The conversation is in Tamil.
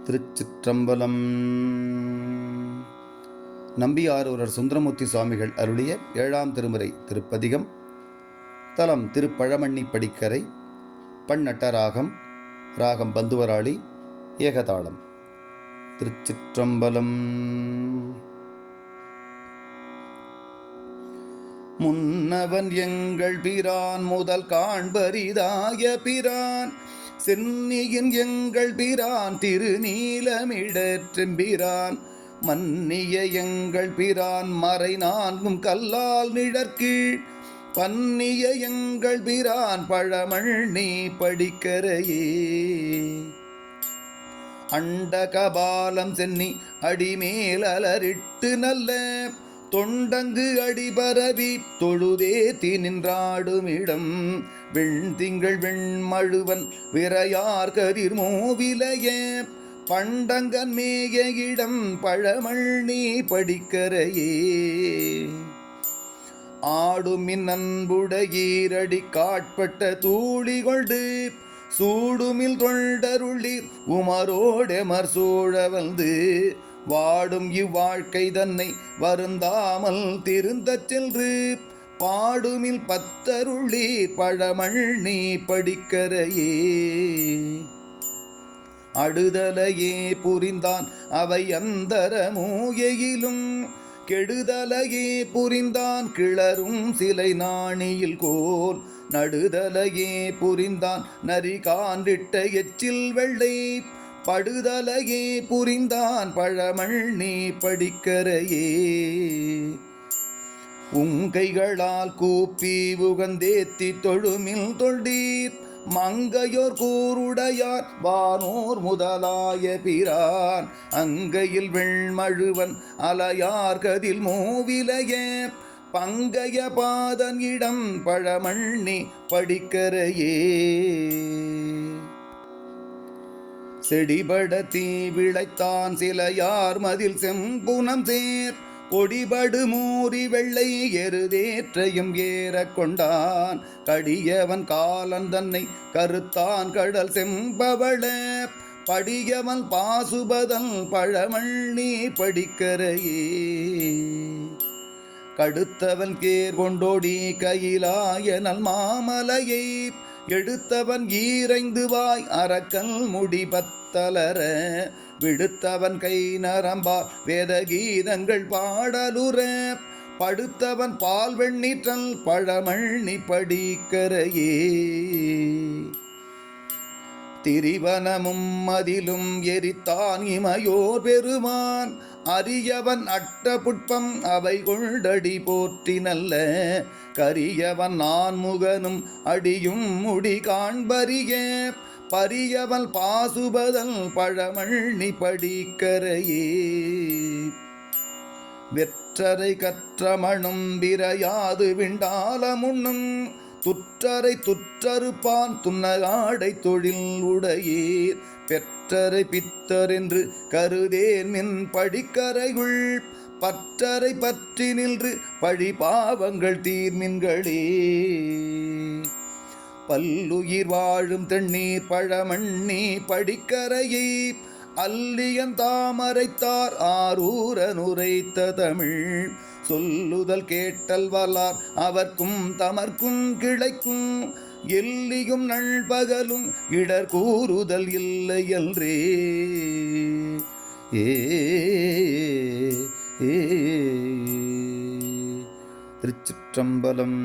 திருச்சிற்றம்பலம். நம்பியாரூரர் சுந்தரமூர்த்தி சுவாமிகள் அருளிய 7ஆம் திருமுறை திருப்பதிகம். தலம் திருப்பழமண்ணி படிக்கரை. பன்னட்டராகம். ராகம் பந்துவராளி. ஏகதாளம். திருச்சிற்றம்பலம். முன்னவன் எங்கள் பிரான் முதல் காண்பரிதாய பிரான் சென்னியின் எங்கள் பிரான் திருநீலமிடற்றெம்பிரான் மன்னிய எங்கள் பிரான் மறை நான்கும் கல்லால் நிழற்கீழ் பன்னிய எங்கள் பிரான் பழமண்ணி படிக்கரையே அண்ட கபாலம் சென்னி அடிமேல் அலரிட்டு நல்ல தொண்டங்கு அடிபரவி தொழுதேத்தி நின்றாடுமிடம் வெண்திங்கள் வெண்மழுவன் விரையார் கதிர் மூவிலைய பண்டங்கன் மேய இடம் பழமண்ணி படிக்கரையே ஆடுமின் அன்புடையீரடி காட்பட்ட தூளி கொண்டு சூடுமில் தொண்டருளிர் உமரோடெமர் சூழ வந்து வாடும் இவ்வாழ்க்கை தன்னை வருந்தாமல் திருந்தச் சென்று பாடுமில் பத்தருளி பழமண்ணி படிக்கரையே அடுதலையே புரிந்தான் அவை அந்தரமூயிலும் கெடுதலையே புரிந்தான் கிளரும் சிலை நாணியில் கோல் நடுதலையே புரிந்தான் நரி காண்டிட்ட எச்சில் வெள்ளை படுதலையே புரிந்தான் பழமண்ணி படிக்கரையே உங்கைகளால் கூப்பி உகந்தேத்தி தொழுமில் தொண்டீர் மங்கையோர் கூருடையார் வானோர் முதலாய பிரான் அங்கையில் வெண்மழுவன் அலையார் கதில் மூவிலைய பங்கைய பாதன் இடம் பழமண்ணி படிக்கரையே செடிபட தீ விளைத்தான் சிலையார் மதில் செம்புனம் சேர் கொடிபடு மூறி வெள்ளை எருதேற்றையும் ஏற கொண்டான் கடியவன் காலன் தன்னை கருத்தான் கடல் செம்பவள படியவன் பாசுபதன் பழமண்ணி படிக்கரையே கடுத்தவன் கேர் கொண்டோடி கையிலாய நல் மாமலையை எடுத்தவன் ஈரைந்து வாய் அரக்கல் முடி பத்தலர விடுத்தவன் கை நரம்பா வேத கீதங்கள் பாடலுற படுத்தவன் பால் வெண்ணீற்றல் பழமண்ணி படிக்கரையே திரிவனமும் மதிலும் எரித்தான் இமையோர் பெருமான் அரியவன் அட்ட புட்பம் அவை கொண்டடி போற்றி நல்ல கரியவன் நான் முகனும் அடியும் முடி காண்பரிய பரியவன் பாசுபதல் பழமண்ணி படிக்கரையே வெற்றரை கற்றமணும் விரையாது விண்டால முன்னும் துற்றரை துற்றறுப்பான் துன்னகாடை தொழில் உடையீர் பெற்றரை பித்தர் என்று கருதேன் மின் படிக்கரைகுள் பற்றரை பற்றி நின்று பழி பாவங்கள் தீர்மின்களே பல்லுயிர் வாழும் தண்ணீர் பழமண்ணி படிக்கரையை அல்லியன் தாமரைத்தார் ஆரூரன் உரைத்த தமிழ் சொல்லுதல் கேட்டல் வல்லார் அவர்க்கும் தமர்க்கும் கிளைக்கும் எல்லியும் நண்பகலும் இடர் கூறுதல் இல்லை என்றே திருச்சிற்றம்பலம்.